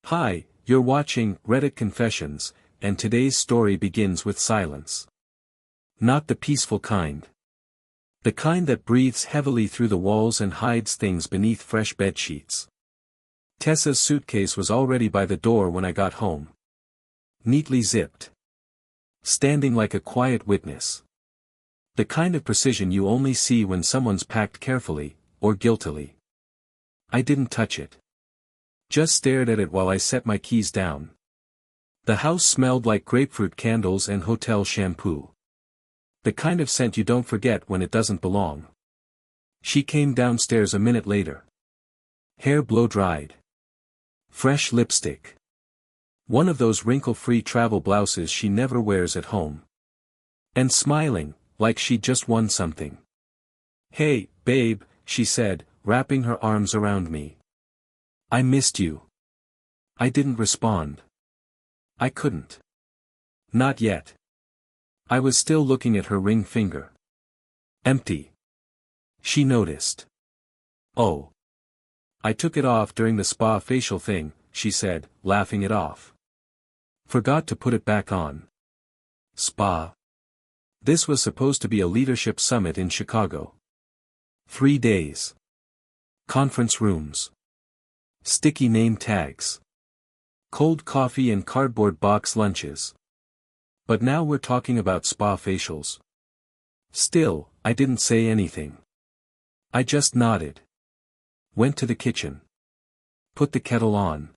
Hi, you're watching Reddit Confessions, and today's story begins with silence. Not the peaceful kind. The kind that breathes heavily through the walls and hides things beneath fresh bed sheets. Tessa's suitcase was already by the door when I got home. Neatly zipped. Standing like a quiet witness. The kind of precision you only see when someone's packed carefully, or guiltily. I didn't touch it. Just stared at it while I set my keys down. The house smelled like grapefruit candles and hotel shampoo. The kind of scent you don't forget when it doesn't belong. She came downstairs a minute later. Hair blow-dried. Fresh lipstick. One of those wrinkle-free travel blouses she never wears at home. And smiling, like she'd just won something. "Hey, babe," she said, wrapping her arms around me. "I missed you." I didn't respond. I couldn't. Not yet. I was still looking at her ring finger. Empty. She noticed. "Oh. I took it off during the spa facial thing," she said, laughing it off. "Forgot to put it back on." Spa. This was supposed to be a leadership summit in Chicago. 3 days. Conference rooms. Sticky name tags. Cold coffee and cardboard box lunches. But now we're talking about spa facials. Still, I didn't say anything. I just nodded. Went to the kitchen. Put the kettle on.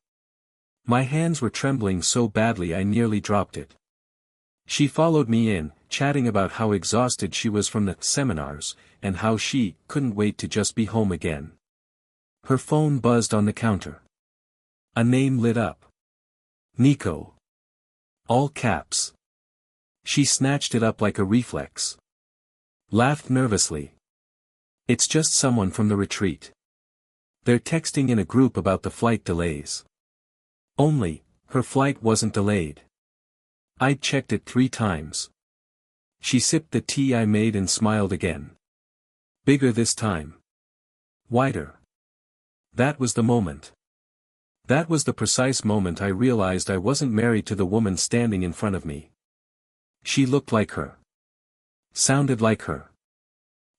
My hands were trembling so badly I nearly dropped it. She followed me in, chatting about how exhausted she was from the seminars, and how she couldn't wait to just be home again. Her phone buzzed on the counter. A name lit up. Nico. All caps. She snatched it up like a reflex. Laughed nervously. "It's just someone from the retreat. They're texting in a group about the flight delays." Only, her flight wasn't delayed. I'd checked it 3 times. She sipped the tea I made and smiled again. Bigger this time. Wider. That was the moment. That was the precise moment I realized I wasn't married to the woman standing in front of me. She looked like her. Sounded like her.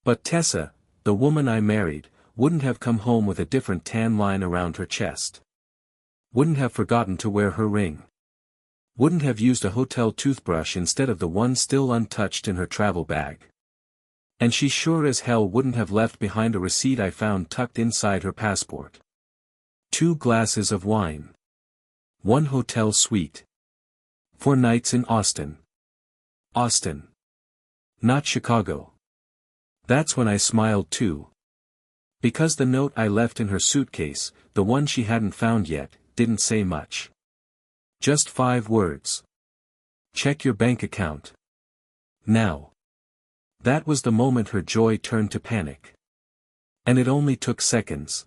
But Tessa, the woman I married, wouldn't have come home with a different tan line around her chest. Wouldn't have forgotten to wear her ring. Wouldn't have used a hotel toothbrush instead of the one still untouched in her travel bag. And she sure as hell wouldn't have left behind a receipt I found tucked inside her passport. 2 glasses of wine. 1 hotel suite. 4 nights in Austin. Austin. Not Chicago. That's when I smiled too. Because the note I left in her suitcase, the one she hadn't found yet, didn't say much. Just 5 words. Check your bank account. Now. That was the moment her joy turned to panic. And it only took seconds.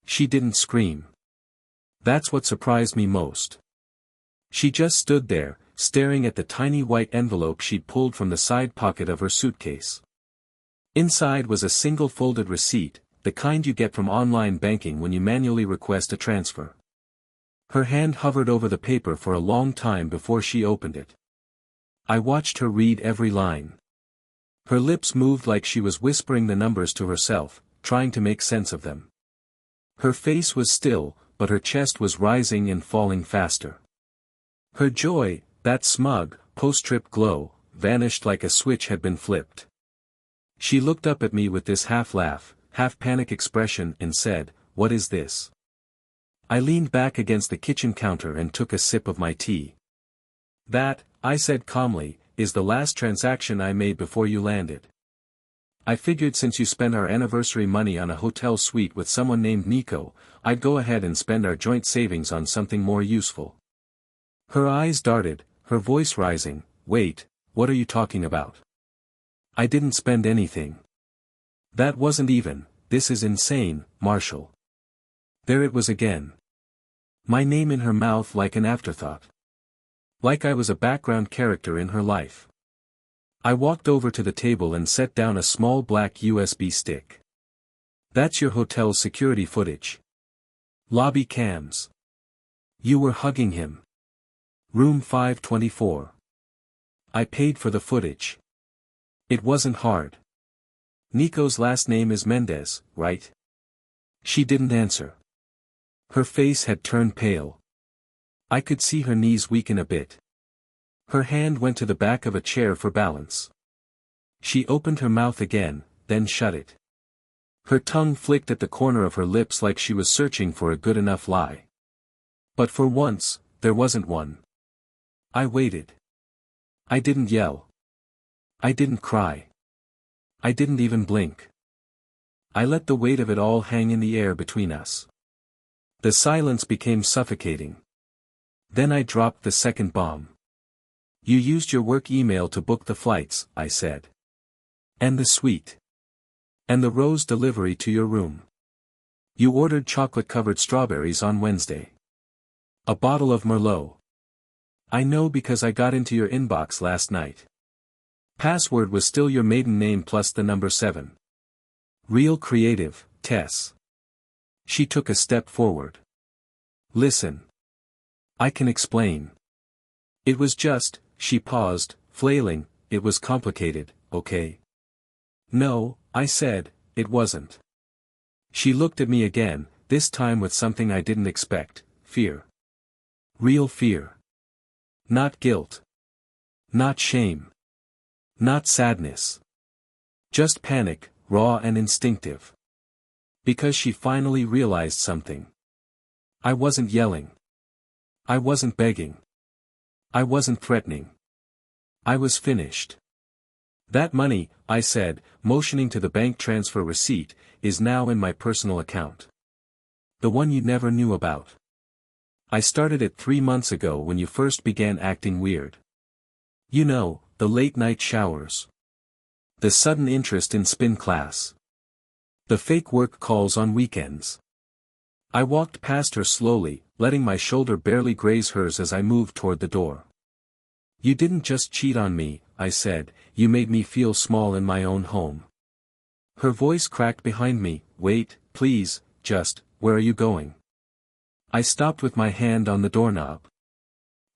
She didn't scream. That's what surprised me most. She just stood there, staring at the tiny white envelope she'd pulled from the side pocket of her suitcase. Inside was a single folded receipt, the kind you get from online banking when you manually request a transfer. Her hand hovered over the paper for a long time before she opened it. I watched her read every line. Her lips moved like she was whispering the numbers to herself, trying to make sense of them. Her face was still, but her chest was rising and falling faster. Her joy, that smug, post-trip glow, vanished like a switch had been flipped. She looked up at me with this half-laugh, half-panic expression and said, "What is this?" I leaned back against the kitchen counter and took a sip of my tea. "That," I said calmly, "is the last transaction I made before you landed. I figured since you spent our anniversary money on a hotel suite with someone named Nico, I'd go ahead and spend our joint savings on something more useful." Her eyes darted, her voice rising. "Wait, what are you talking about? I didn't spend anything. That wasn't even, this is insane, Marshall." There it was again. My name in her mouth like an afterthought. Like I was a background character in her life. I walked over to the table and set down a small black USB stick. "That's your hotel's security footage. Lobby cams. You were hugging him. Room 524. I paid for the footage. It wasn't hard. Nico's last name is Mendez, right? She didn't answer. Her face had turned pale. I could see her knees weaken a bit. Her hand went to the back of a chair for balance. She opened her mouth again, then shut it. Her tongue flicked at the corner of her lips like she was searching for a good enough lie. But for once, there wasn't one. I waited. I didn't yell. I didn't cry. I didn't even blink. I let the weight of it all hang in the air between us. The silence became suffocating. Then I dropped the second bomb. You used your work email to book the flights, I said. And the suite. And the rose delivery to your room. You ordered chocolate-covered strawberries on Wednesday. A bottle of Merlot. I know because I got into your inbox last night. Password was still your maiden name plus the number 7. Real creative, Tess. She took a step forward. Listen. I can explain. It was just, she paused, flailing, it was complicated, okay? No, I said, it wasn't. She looked at me again, this time with something I didn't expect, fear. Real fear. Not guilt. Not shame. Not sadness. Just panic, raw and instinctive. Because she finally realized something. I wasn't yelling. I wasn't begging. I wasn't threatening. I was finished. That money, I said, motioning to the bank transfer receipt, is now in my personal account. The one you never knew about. I started it 3 months ago when you first began acting weird. You know, the late-night showers. The sudden interest in spin class. The fake work calls on weekends. I walked past her slowly, letting my shoulder barely graze hers as I moved toward the door. You didn't just cheat on me, I said, you made me feel small in my own home. Her voice cracked behind me, wait, please, just, where are you going? I stopped with my hand on the doorknob.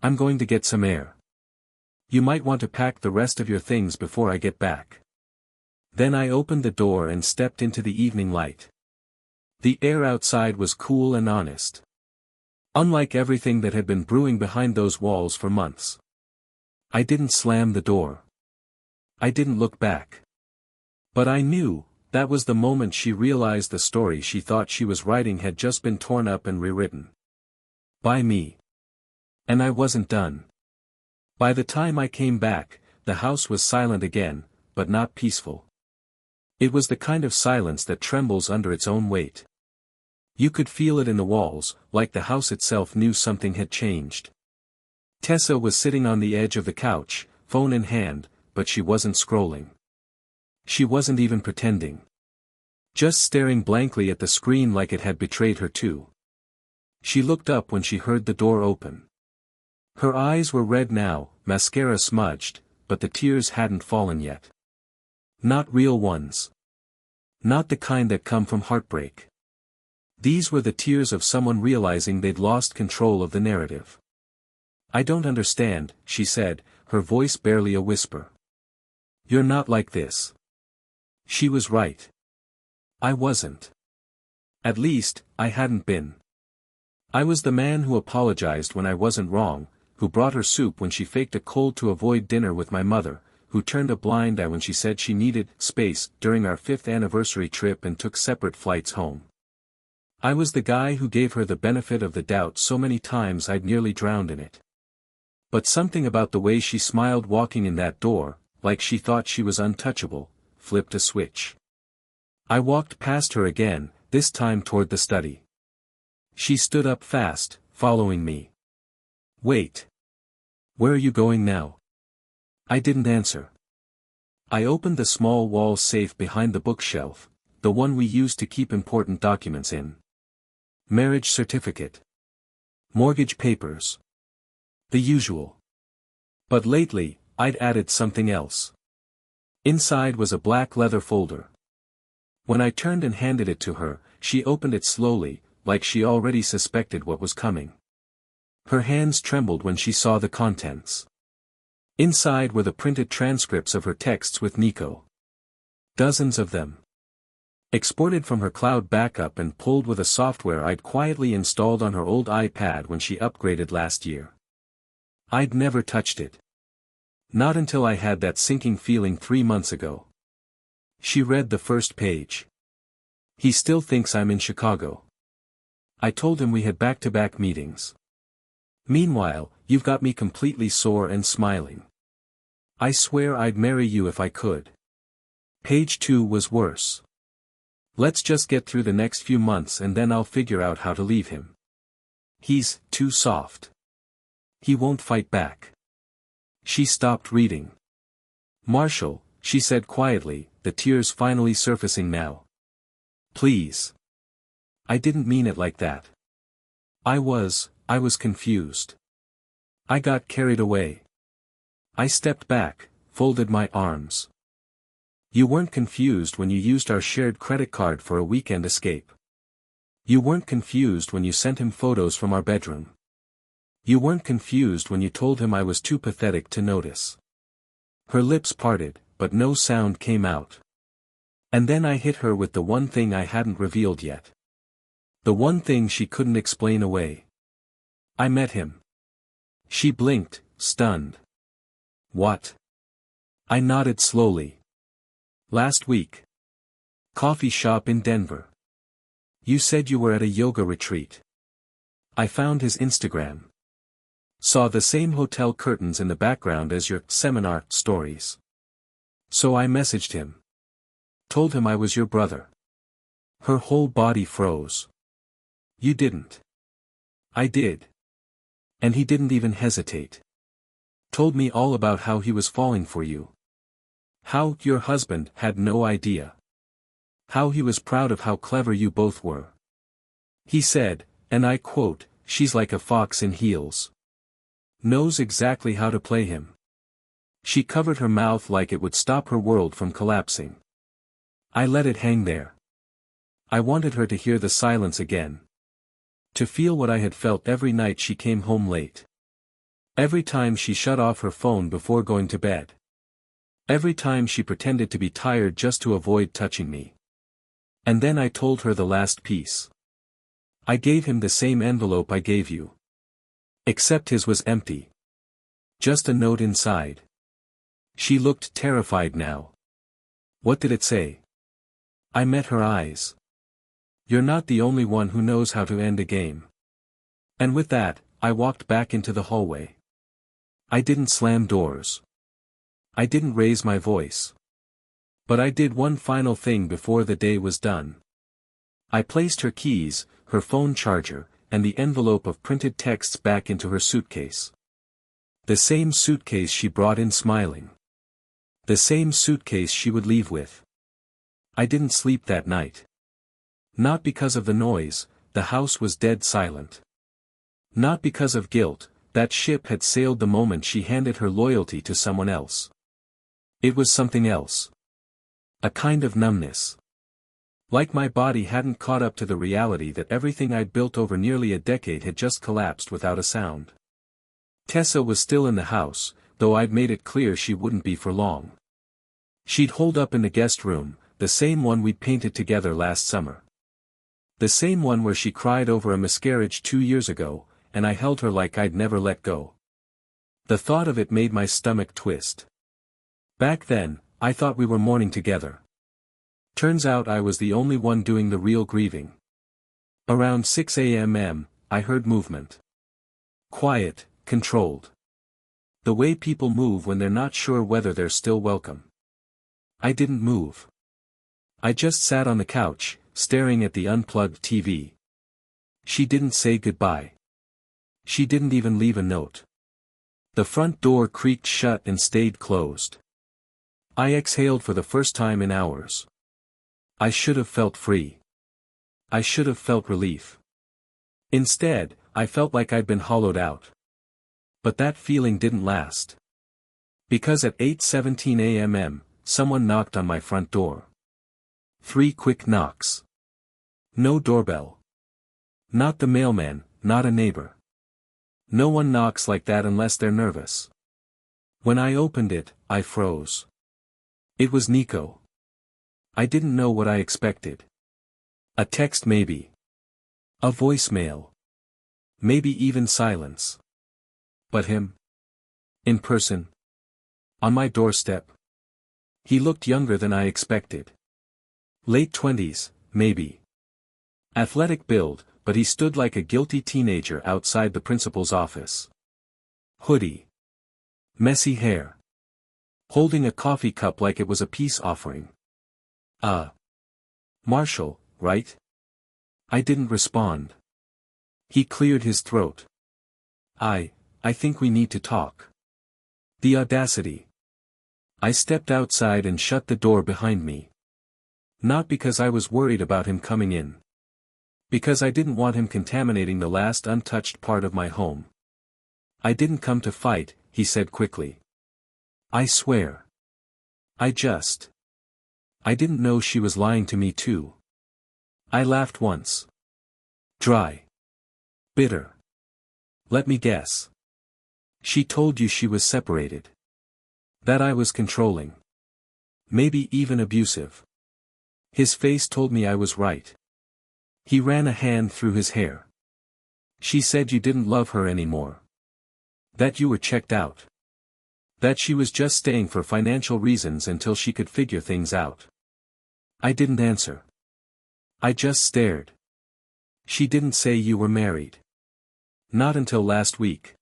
I'm going to get some air. You might want to pack the rest of your things before I get back. Then I opened the door and stepped into the evening light. The air outside was cool and honest. Unlike everything that had been brewing behind those walls for months. I didn't slam the door. I didn't look back. But I knew, that was the moment she realized the story she thought she was writing had just been torn up and rewritten. By me. And I wasn't done. By the time I came back, the house was silent again, but not peaceful. It was the kind of silence that trembles under its own weight. You could feel it in the walls, like the house itself knew something had changed. Tessa was sitting on the edge of the couch, phone in hand, but she wasn't scrolling. She wasn't even pretending. Just staring blankly at the screen like it had betrayed her too. She looked up when she heard the door open. Her eyes were red now, mascara smudged, but the tears hadn't fallen yet. Not real ones. Not the kind that come from heartbreak. These were the tears of someone realizing they'd lost control of the narrative. I don't understand, she said, her voice barely a whisper. You're not like this. She was right. I wasn't. At least, I hadn't been. I was the man who apologized when I wasn't wrong, who brought her soup when she faked a cold to avoid dinner with my mother, who turned a blind eye when she said she needed space during our 5th anniversary trip and took separate flights home. I was the guy who gave her the benefit of the doubt so many times I'd nearly drowned in it. But something about the way she smiled walking in that door, like she thought she was untouchable, flipped a switch. I walked past her again, this time toward the study. She stood up fast, following me. Wait. Where are you going now? I didn't answer. I opened the small wall safe behind the bookshelf, the one we used to keep important documents in. Marriage certificate. Mortgage papers. The usual. But lately, I'd added something else. Inside was a black leather folder. When I turned and handed it to her, she opened it slowly, like she already suspected what was coming. Her hands trembled when she saw the contents. Inside were the printed transcripts of her texts with Nico. Dozens of them. Exported from her cloud backup and pulled with a software I'd quietly installed on her old iPad when she upgraded last year. I'd never touched it. Not until I had that sinking feeling 3 months ago. She read the first page. He still thinks I'm in Chicago. I told him we had back-to-back meetings. Meanwhile, you've got me completely sore and smiling. I swear I'd marry you if I could. Page 2 was worse. Let's just get through the next few months and then I'll figure out how to leave him. He's too soft. He won't fight back. She stopped reading. Marshall, she said quietly, the tears finally surfacing now. Please. I didn't mean it like that. I was confused. I got carried away. I stepped back, folded my arms. You weren't confused when you used our shared credit card for a weekend escape. You weren't confused when you sent him photos from our bedroom. You weren't confused when you told him I was too pathetic to notice. Her lips parted, but no sound came out. And then I hit her with the one thing I hadn't revealed yet. The one thing she couldn't explain away. I met him. She blinked, stunned. What? I nodded slowly. Last week. Coffee shop in Denver. You said you were at a yoga retreat. I found his Instagram. Saw the same hotel curtains in the background as your seminar stories. So I messaged him. Told him I was your brother. Her whole body froze. You didn't. I did. And he didn't even hesitate. Told me all about how he was falling for you. How your husband had no idea. How he was proud of how clever you both were. He said, and I quote, she's like a fox in heels. Knows exactly how to play him. She covered her mouth like it would stop her world from collapsing. I let it hang there. I wanted her to hear the silence again. To feel what I had felt every night she came home late. Every time she shut off her phone before going to bed. Every time she pretended to be tired just to avoid touching me. And then I told her the last piece. I gave him the same envelope I gave you. Except his was empty. Just a note inside. She looked terrified now. What did it say? I met her eyes. You're not the only one who knows how to end a game. And with that, I walked back into the hallway. I didn't slam doors. I didn't raise my voice. But I did one final thing before the day was done. I placed her keys, her phone charger, and the envelope of printed texts back into her suitcase. The same suitcase she brought in smiling. The same suitcase she would leave with. I didn't sleep that night. Not because of the noise, the house was dead silent. Not because of guilt, that ship had sailed the moment she handed her loyalty to someone else. It was something else. A kind of numbness. Like my body hadn't caught up to the reality that everything I'd built over nearly a decade had just collapsed without a sound. Tessa was still in the house, though I'd made it clear she wouldn't be for long. She'd holed up in the guest room, the same one we'd painted together last summer. The same one where she cried over a miscarriage 2 years ago, and I held her like I'd never let go. The thought of it made my stomach twist. Back then, I thought we were mourning together. Turns out I was the only one doing the real grieving. Around 6 a.m. I heard movement. Quiet, controlled. The way people move when they're not sure whether they're still welcome. I didn't move. I just sat on the couch, staring at the unplugged TV. She didn't say goodbye. She didn't even leave a note. The front door creaked shut and stayed closed. I exhaled for the first time in hours. I should have felt free. I should have felt relief. Instead, I felt like I'd been hollowed out. But that feeling didn't last. Because at 8:17 a.m., someone knocked on my front door. 3 quick knocks. No doorbell. Not the mailman, not a neighbor. No one knocks like that unless they're nervous. When I opened it, I froze. It was Nico. I didn't know what I expected. A text maybe. A voicemail. Maybe even silence. But him? In person. On my doorstep. He looked younger than I expected. Late 20s, maybe. Athletic build, but he stood like a guilty teenager outside the principal's office. Hoodie. Messy hair. Holding a coffee cup like it was a peace offering. Marshall, right? I didn't respond. He cleared his throat. I think we need to talk. The audacity. I stepped outside and shut the door behind me. Not because I was worried about him coming in. Because I didn't want him contaminating the last untouched part of my home. I didn't come to fight, he said quickly. I swear. I didn't know she was lying to me too. I laughed once. Dry. Bitter. Let me guess. She told you she was separated. That I was controlling. Maybe even abusive. His face told me I was right. He ran a hand through his hair. She said you didn't love her anymore. That you were checked out. That she was just staying for financial reasons until she could figure things out. I didn't answer. I just stared. She didn't say you were married. Not until last week.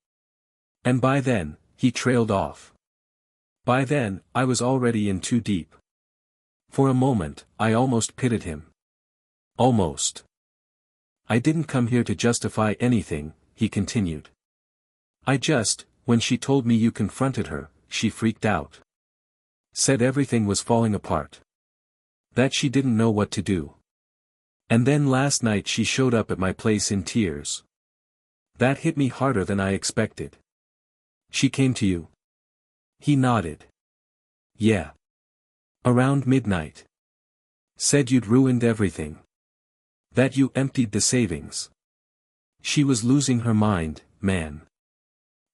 And by then, he trailed off. By then, I was already in too deep. For a moment, I almost pitied him. Almost. I didn't come here to justify anything, he continued. When she told me you confronted her, she freaked out. Said everything was falling apart. That she didn't know what to do. And then last night she showed up at my place in tears. That hit me harder than I expected. She came to you? He nodded. Yeah. Around midnight. Said you'd ruined everything. That you emptied the savings. She was losing her mind, man.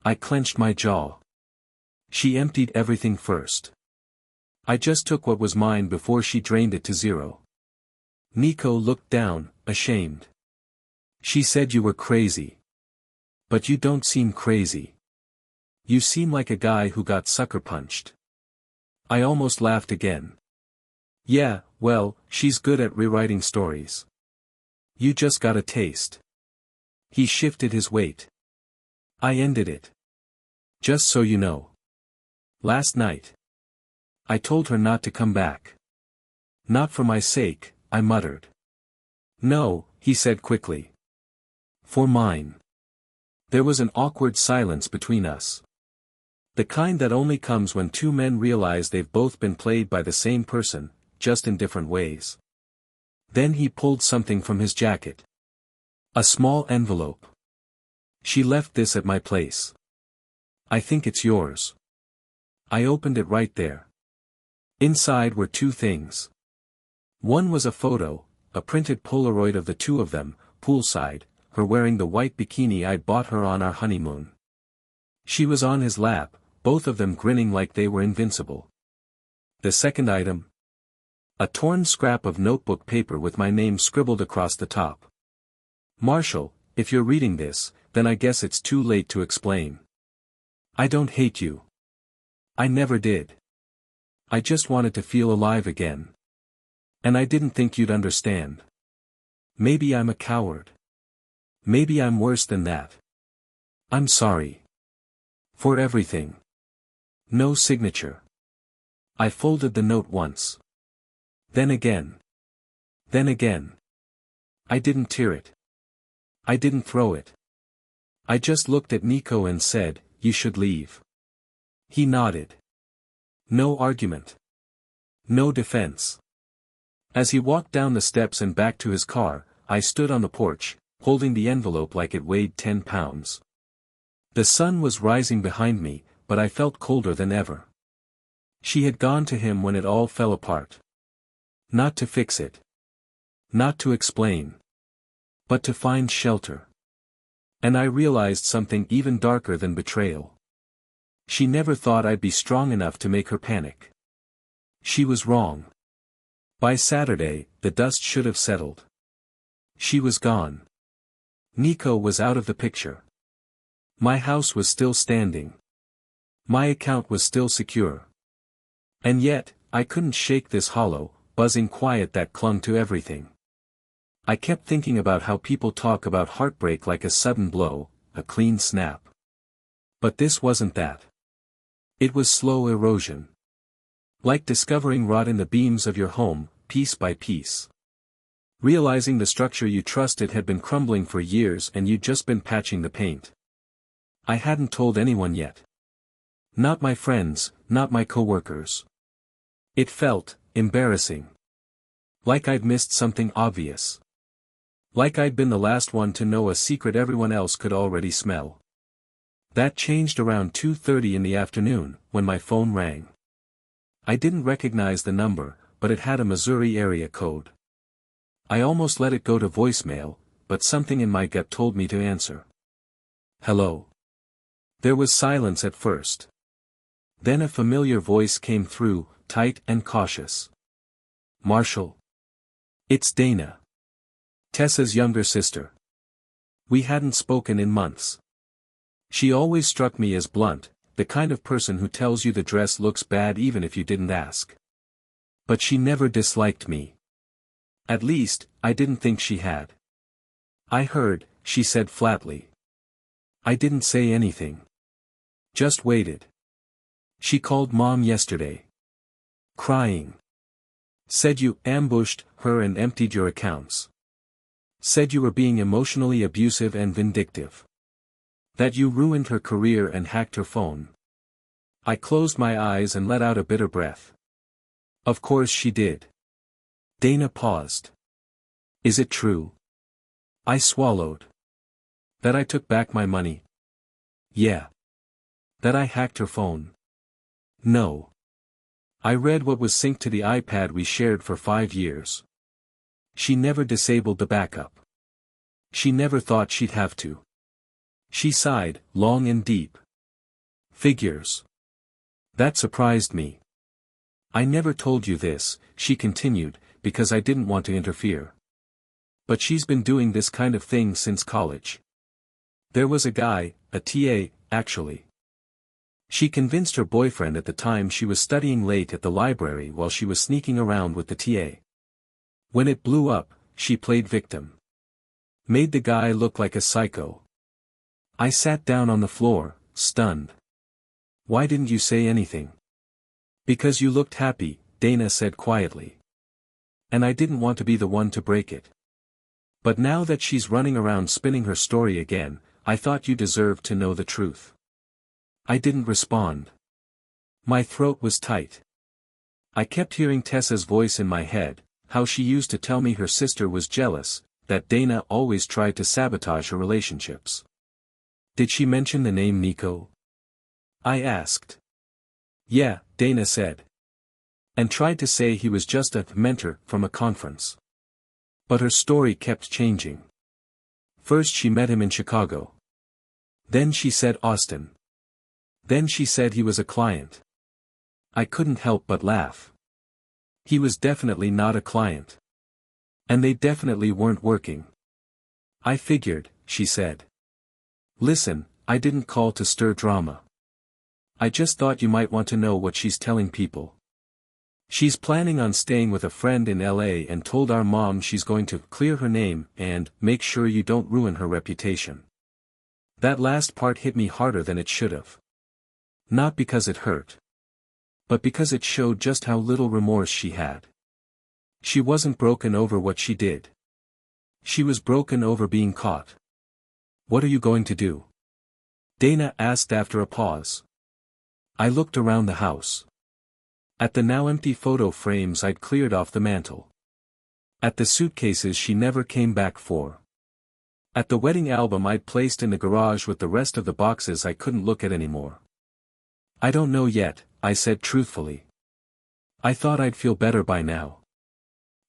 I clenched my jaw. She emptied everything first. I just took what was mine before she drained it to zero. Nico looked down, ashamed. She said you were crazy. But you don't seem crazy. You seem like a guy who got sucker punched. I almost laughed again. Yeah, well, she's good at rewriting stories. You just got a taste. He shifted his weight. I ended it. Just so you know. Last night. I told her not to come back. Not for my sake, I muttered. No, he said quickly. For mine. There was an awkward silence between us. The kind that only comes when two men realize they've both been played by the same person, just in different ways. Then he pulled something from his jacket. A small envelope. She left this at my place. I think it's yours. I opened it right there. Inside were two things. One was a photo, a printed Polaroid of the two of them, poolside, her wearing the white bikini I'd bought her on our honeymoon. She was on his lap, both of them grinning like they were invincible. The second item? A torn scrap of notebook paper with my name scribbled across the top. Marshall, if you're reading this, then I guess it's too late to explain. I don't hate you. I never did. I just wanted to feel alive again. And I didn't think you'd understand. Maybe I'm a coward. Maybe I'm worse than that. I'm sorry. For everything. No signature. I folded the note once. Then again. Then again. I didn't tear it. I didn't throw it. I just looked at Nico and said, you should leave. He nodded. No argument. No defense. As he walked down the steps and back to his car, I stood on the porch, holding the envelope like it weighed 10 pounds. The sun was rising behind me, but I felt colder than ever. She had gone to him when it all fell apart. Not to fix it. Not to explain. But to find shelter. And I realized something even darker than betrayal. She never thought I'd be strong enough to make her panic. She was wrong. By Saturday, the dust should have settled. She was gone. Nico was out of the picture. My house was still standing. My account was still secure. And yet, I couldn't shake this hollow, buzzing quiet that clung to everything. I kept thinking about how people talk about heartbreak like a sudden blow, a clean snap. But this wasn't that. It was slow erosion. Like discovering rot in the beams of your home, piece by piece. Realizing the structure you trusted had been crumbling for years and you'd just been patching the paint. I hadn't told anyone yet. Not my friends, not my coworkers. It felt embarrassing. Like I'd missed something obvious. Like I'd been the last one to know a secret everyone else could already smell. That changed around 2:30 in the afternoon, when my phone rang. I didn't recognize the number, but it had a Missouri area code. I almost let it go to voicemail, but something in my gut told me to answer. Hello. There was silence at first. Then a familiar voice came through, tight and cautious. Marshall. It's Dana. Tessa's younger sister. We hadn't spoken in months. She always struck me as blunt, the kind of person who tells you the dress looks bad even if you didn't ask. But she never disliked me. At least, I didn't think she had. I heard, she said flatly. I didn't say anything. Just waited. She called Mom yesterday. Crying. Said you ambushed her and emptied your accounts. Said you were being emotionally abusive and vindictive. That you ruined her career and hacked her phone. I closed my eyes and let out a bitter breath. Of course she did. Dana paused. Is it true? I swallowed. That I took back my money? Yeah. That I hacked her phone? No. I read what was synced to the iPad we shared for 5 years. She never disabled the backup. She never thought she'd have to. She sighed, long and deep. Figures. That surprised me. I never told you this, she continued, because I didn't want to interfere. But she's been doing this kind of thing since college. There was a guy, a TA, actually. She convinced her boyfriend at the time she was studying late at the library while she was sneaking around with the TA. When it blew up, she played victim. Made the guy look like a psycho. I sat down on the floor, stunned. Why didn't you say anything? Because you looked happy, Dana said quietly. And I didn't want to be the one to break it. But now that she's running around spinning her story again, I thought you deserved to know the truth. I didn't respond. My throat was tight. I kept hearing Tessa's voice in my head, how she used to tell me her sister was jealous, that Dana always tried to sabotage her relationships. Did she mention the name Nico? I asked. Yeah, Dana said. And tried to say he was just a mentor from a conference. But her story kept changing. First she met him in Chicago. Then she said Austin. Then she said he was a client. I couldn't help but laugh. He was definitely not a client. And they definitely weren't working. I figured, she said. Listen, I didn't call to stir drama. I just thought you might want to know what she's telling people. She's planning on staying with a friend in LA and told our mom she's going to clear her name and make sure you don't ruin her reputation. That last part hit me harder than it should have. Not because it hurt. But because it showed just how little remorse she had. She wasn't broken over what she did. She was broken over being caught. What are you going to do? Dana asked after a pause. I looked around the house. At the now empty photo frames I'd cleared off the mantel. At the suitcases she never came back for. At the wedding album I'd placed in the garage with the rest of the boxes I couldn't look at anymore. I don't know yet, I said truthfully. I thought I'd feel better by now.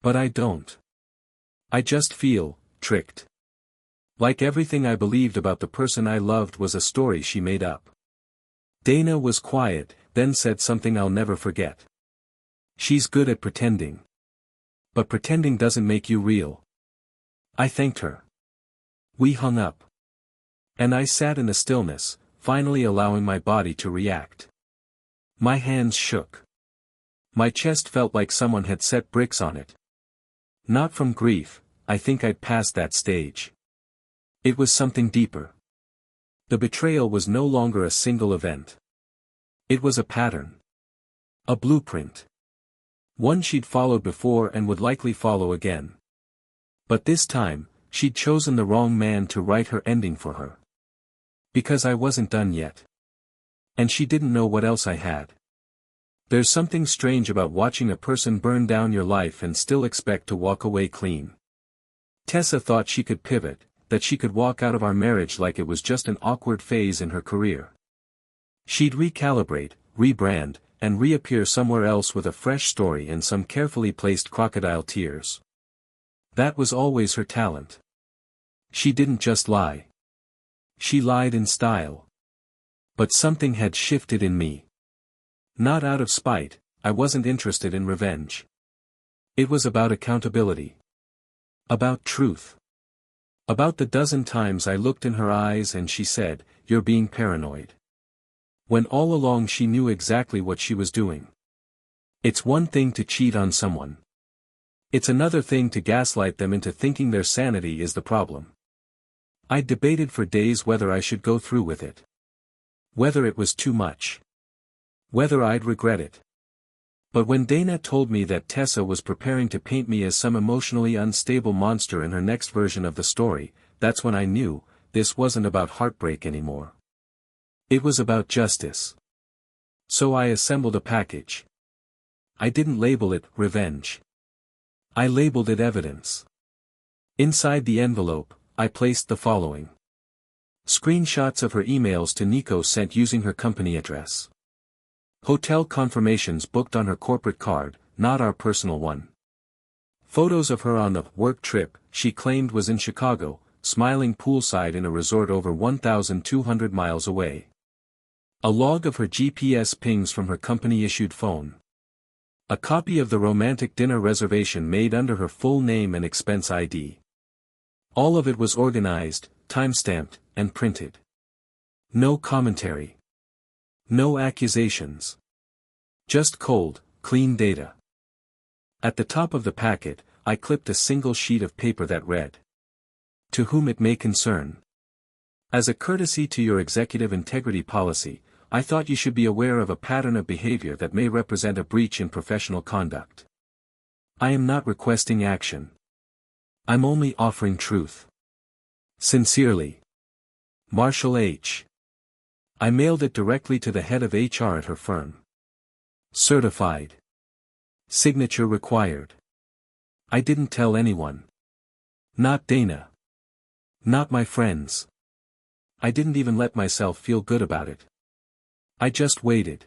But I don't. I just feel tricked. Like everything I believed about the person I loved was a story she made up. Dana was quiet, then said something I'll never forget. She's good at pretending. But pretending doesn't make you real. I thanked her. We hung up. And I sat in the stillness, finally allowing my body to react. My hands shook. My chest felt like someone had set bricks on it. Not from grief, I think I'd passed that stage. It was something deeper. The betrayal was no longer a single event. It was a pattern. A blueprint. One she'd followed before and would likely follow again. But this time, she'd chosen the wrong man to write her ending for her. Because I wasn't done yet. And she didn't know what else I had. There's something strange about watching a person burn down your life and still expect to walk away clean. Tessa thought she could pivot, that she could walk out of our marriage like it was just an awkward phase in her career. She'd recalibrate, rebrand, and reappear somewhere else with a fresh story and some carefully placed crocodile tears. That was always her talent. She didn't just lie. She lied in style. But something had shifted in me. Not out of spite, I wasn't interested in revenge. It was about accountability. About truth. About the dozen times I looked in her eyes and she said, "You're being paranoid." When all along she knew exactly what she was doing. It's one thing to cheat on someone. It's another thing to gaslight them into thinking their sanity is the problem. I debated for days whether I should go through with it. Whether it was too much. Whether I'd regret it. But when Dana told me that Tessa was preparing to paint me as some emotionally unstable monster in her next version of the story, that's when I knew, this wasn't about heartbreak anymore. It was about justice. So I assembled a package. I didn't label it revenge. I labeled it evidence. Inside the envelope, I placed the following. Screenshots of her emails to Nico sent using her company address. Hotel confirmations booked on her corporate card, not our personal one. Photos of her on the work trip she claimed was in Chicago, smiling poolside in a resort over 1,200 miles away. A log of her GPS pings from her company-issued phone. A copy of the romantic dinner reservation made under her full name and expense ID. All of it was organized, time-stamped, and printed. No commentary. No accusations. Just cold, clean data. At the top of the packet, I clipped a single sheet of paper that read. To whom it may concern. As a courtesy to your executive integrity policy, I thought you should be aware of a pattern of behavior that may represent a breach in professional conduct. I am not requesting action. I'm only offering truth. Sincerely. Marshall H. I mailed it directly to the head of HR at her firm. Certified. Signature required. I didn't tell anyone. Not Dana. Not my friends. I didn't even let myself feel good about it. I just waited.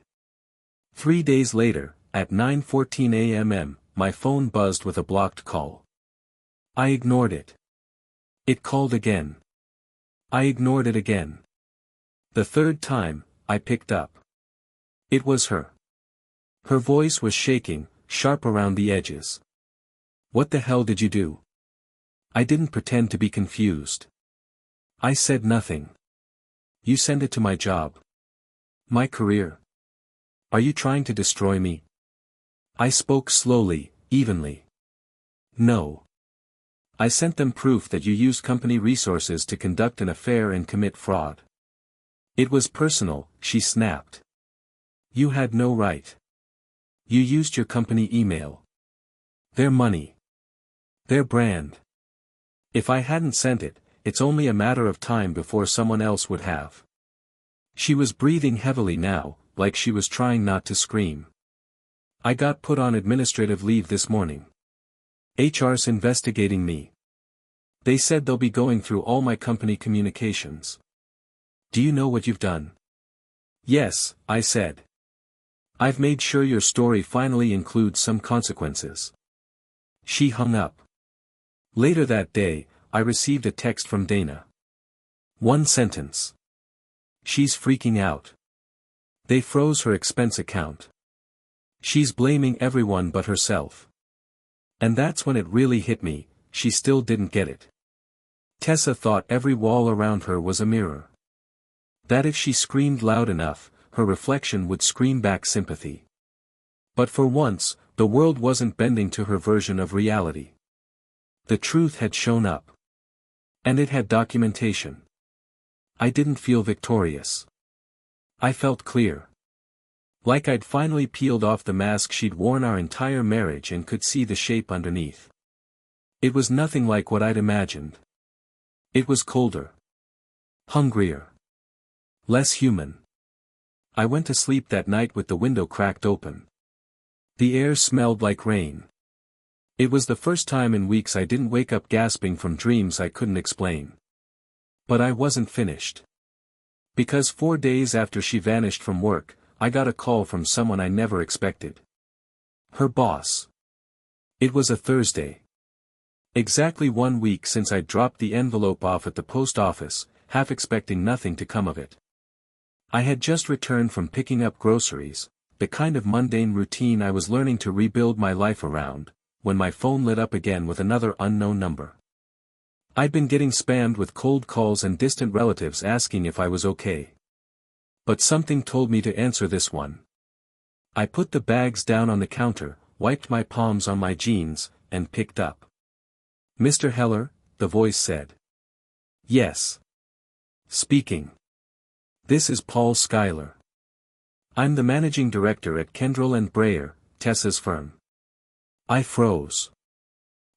3 days later, at 9:14 a.m., my phone buzzed with a blocked call. I ignored it. It called again. I ignored it again. The third time, I picked up. It was her. Her voice was shaking, sharp around the edges. What the hell did you do? I didn't pretend to be confused. I said nothing. You sent it to my job. My career. Are you trying to destroy me? I spoke slowly, evenly. No. I sent them proof that you used company resources to conduct an affair and commit fraud. It was personal, she snapped. You had no right. You used your company email. Their money. Their brand. If I hadn't sent it, it's only a matter of time before someone else would have. She was breathing heavily now, like she was trying not to scream. I got put on administrative leave this morning. HR's investigating me. They said they'll be going through all my company communications. Do you know what you've done? Yes, I said. I've made sure your story finally includes some consequences. She hung up. Later that day, I received a text from Dana. One sentence. She's freaking out. They froze her expense account. She's blaming everyone but herself. And that's when it really hit me, she still didn't get it. Tessa thought every wall around her was a mirror. That if she screamed loud enough, her reflection would scream back sympathy. But for once, the world wasn't bending to her version of reality. The truth had shown up. And it had documentation. I didn't feel victorious. I felt clear. Like I'd finally peeled off the mask she'd worn our entire marriage and could see the shape underneath. It was nothing like what I'd imagined. It was colder. Hungrier. Less human. I went to sleep that night with the window cracked open. The air smelled like rain. It was the first time in weeks I didn't wake up gasping from dreams I couldn't explain. But I wasn't finished. Because 4 days after she vanished from work, I got a call from someone I never expected. Her boss. It was a Thursday. Exactly 1 week since I'd dropped the envelope off at the post office, half expecting nothing to come of it. I had just returned from picking up groceries, the kind of mundane routine I was learning to rebuild my life around, when my phone lit up again with another unknown number. I'd been getting spammed with cold calls and distant relatives asking if I was okay. But something told me to answer this one. I put the bags down on the counter, wiped my palms on my jeans, and picked up. "Mr. Heller," the voice said. "Yes. Speaking. This is Paul Schuyler. I'm the managing director at Kendrell and Breyer, Tessa's firm." I froze.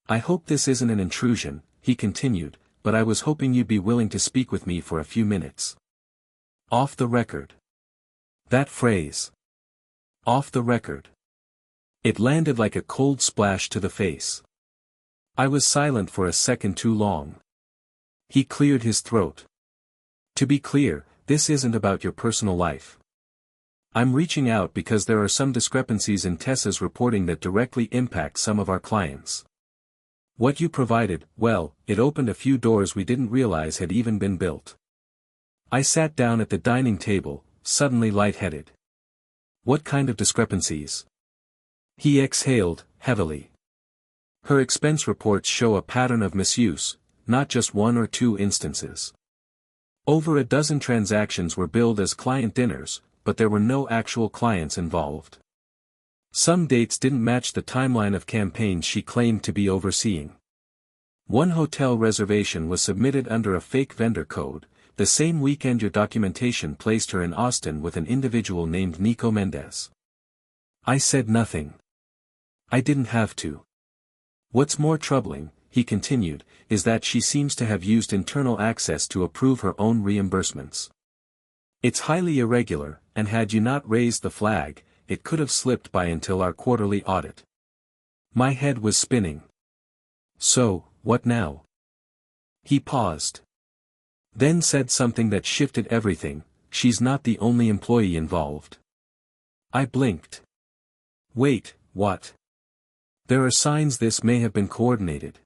"I hope this isn't an intrusion," he continued, "but I was hoping you'd be willing to speak with me for a few minutes. Off the record." That phrase. Off the record. It landed like a cold splash to the face. I was silent for a second too long. He cleared his throat. "To be clear, this isn't about your personal life. I'm reaching out because there are some discrepancies in Tessa's reporting that directly impact some of our clients. What you provided, well, it opened a few doors we didn't realize had even been built." I sat down at the dining table, suddenly lightheaded. "What kind of discrepancies?" He exhaled, heavily. "Her expense reports show a pattern of misuse, not just 1 or 2 instances. Over a dozen transactions were billed as client dinners, but there were no actual clients involved. Some dates didn't match the timeline of campaigns she claimed to be overseeing. One hotel reservation was submitted under a fake vendor code, the same weekend your documentation placed her in Austin with an individual named Nico Mendez." I said nothing. I didn't have to. "What's more troubling," he continued, "is that she seems to have used internal access to approve her own reimbursements. It's highly irregular, and had you not raised the flag, it could have slipped by until our quarterly audit." My head was spinning. "So, what now?" He paused. Then said something that shifted everything: "She's not the only employee involved." I blinked. "Wait, what?" "There are signs this may have been coordinated.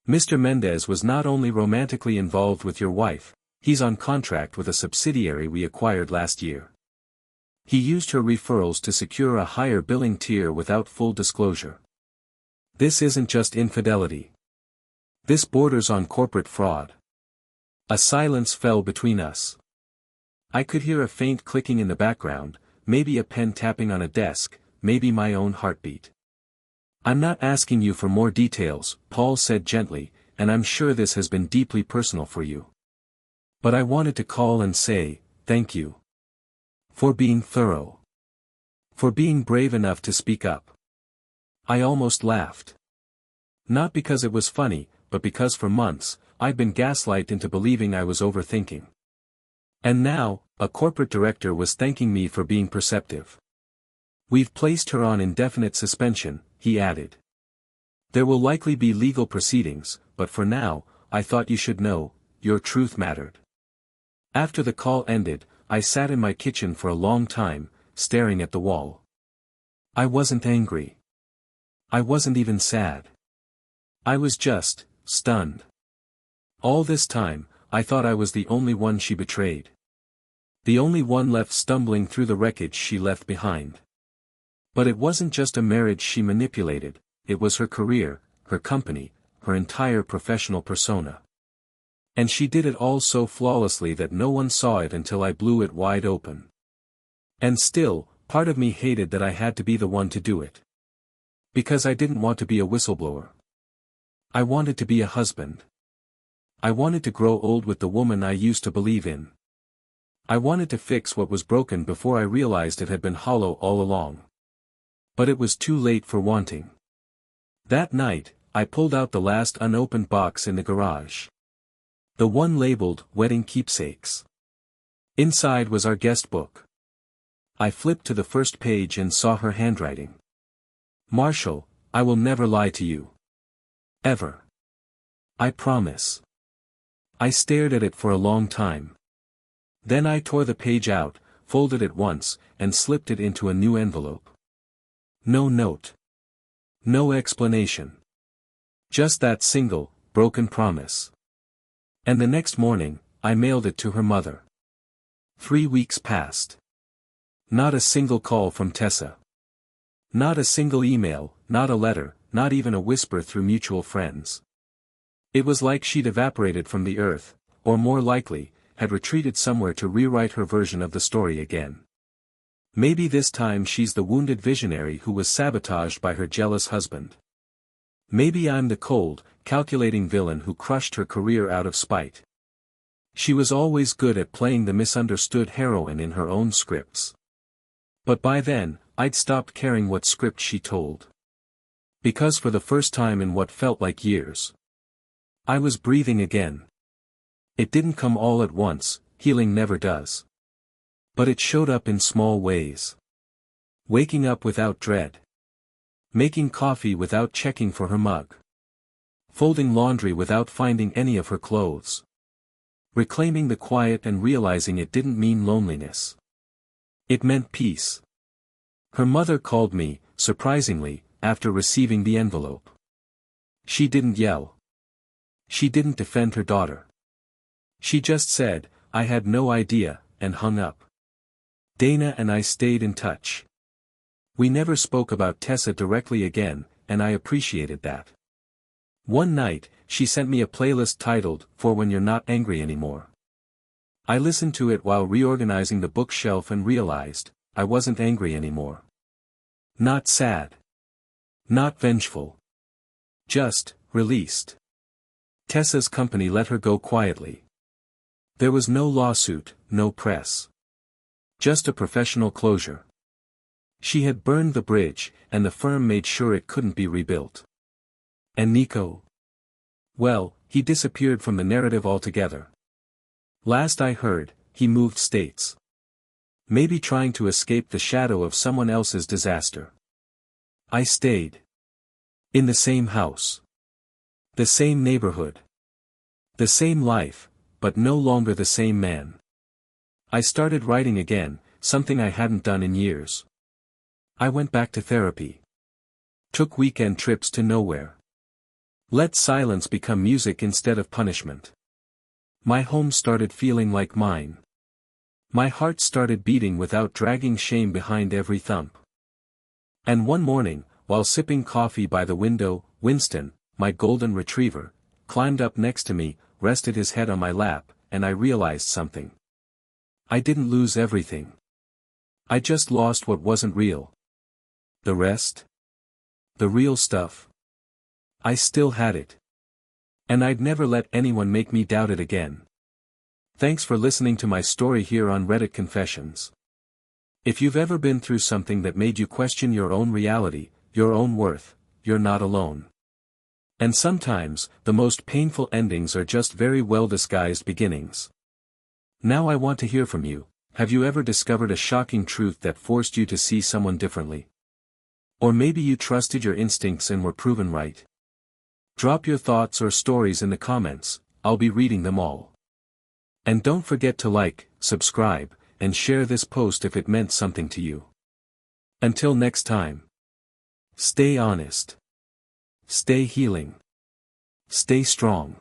Mr. Mendez was not only romantically involved with your wife, he's on contract with a subsidiary we acquired last year. He used her referrals to secure a higher billing tier without full disclosure. This isn't just infidelity. This borders on corporate fraud." A silence fell between us. I could hear a faint clicking in the background, maybe a pen tapping on a desk, maybe my own heartbeat. "I'm not asking you for more details," Paul said gently, "and I'm sure this has been deeply personal for you. But I wanted to call and say, thank you. For being thorough. For being brave enough to speak up." I almost laughed. Not because it was funny, but because for months, I'd been gaslighted into believing I was overthinking. And now, a corporate director was thanking me for being perceptive. "We've placed her on indefinite suspension," he added. "There will likely be legal proceedings, but for now, I thought you should know, your truth mattered." After the call ended, I sat in my kitchen for a long time, staring at the wall. I wasn't angry. I wasn't even sad. I was just stunned. All this time, I thought I was the only one she betrayed. The only one left stumbling through the wreckage she left behind. But it wasn't just a marriage she manipulated, it was her career, her company, her entire professional persona. And she did it all so flawlessly that no one saw it until I blew it wide open. And still, part of me hated that I had to be the one to do it. Because I didn't want to be a whistleblower. I wanted to be a husband. I wanted to grow old with the woman I used to believe in. I wanted to fix what was broken before I realized it had been hollow all along. But it was too late for wanting. That night, I pulled out the last unopened box in the garage. The one labeled, Wedding Keepsakes. Inside was our guest book. I flipped to the first page and saw her handwriting. Marshall, I will never lie to you. Ever. I promise. I stared at it for a long time. Then I tore the page out, folded it once, and slipped it into a new envelope. No note. No explanation. Just that single, broken promise. And the next morning, I mailed it to her mother. 3 weeks passed. Not a single call from Tessa. Not a single email, not a letter, not even a whisper through mutual friends. It was like she'd evaporated from the earth, or more likely, had retreated somewhere to rewrite her version of the story again. Maybe this time she's the wounded visionary who was sabotaged by her jealous husband. Maybe I'm the cold, calculating villain who crushed her career out of spite. She was always good at playing the misunderstood heroine in her own scripts. But by then, I'd stopped caring what script she told. Because for the first time in what felt like years, I was breathing again. It didn't come all at once, healing never does. But it showed up in small ways. Waking up without dread. Making coffee without checking for her mug. Folding laundry without finding any of her clothes. Reclaiming the quiet and realizing it didn't mean loneliness. It meant peace. Her mother called me, surprisingly, after receiving the envelope. She didn't yell. She didn't defend her daughter. She just said, I had no idea, and hung up. Dana and I stayed in touch. We never spoke about Tessa directly again, and I appreciated that. One night, she sent me a playlist titled, For When You're Not Angry Anymore. I listened to it while reorganizing the bookshelf and realized, I wasn't angry anymore. Not sad. Not vengeful. Just, released. Tessa's company let her go quietly. There was no lawsuit, no press. Just a professional closure. She had burned the bridge, and the firm made sure it couldn't be rebuilt. And Nico? Well, he disappeared from the narrative altogether. Last I heard, he moved states. Maybe trying to escape the shadow of someone else's disaster. I stayed. In the same house. The same neighborhood. The same life, but no longer the same man. I started writing again, something I hadn't done in years. I went back to therapy. Took weekend trips to nowhere. Let silence become music instead of punishment. My home started feeling like mine. My heart started beating without dragging shame behind every thump. And one morning, while sipping coffee by the window, Winston, my golden retriever, climbed up next to me, rested his head on my lap, and I realized something. I didn't lose everything. I just lost what wasn't real. The rest? The real stuff? I still had it. And I'd never let anyone make me doubt it again. Thanks for listening to my story here on Reddit Confessions. If you've ever been through something that made you question your own reality, your own worth, you're not alone. And sometimes, the most painful endings are just very well-disguised beginnings. Now I want to hear from you. Have you ever discovered a shocking truth that forced you to see someone differently? Or maybe you trusted your instincts and were proven right? Drop your thoughts or stories in the comments, I'll be reading them all. And don't forget to like, subscribe, and share this post if it meant something to you. Until next time. Stay honest. Stay healing. Stay strong.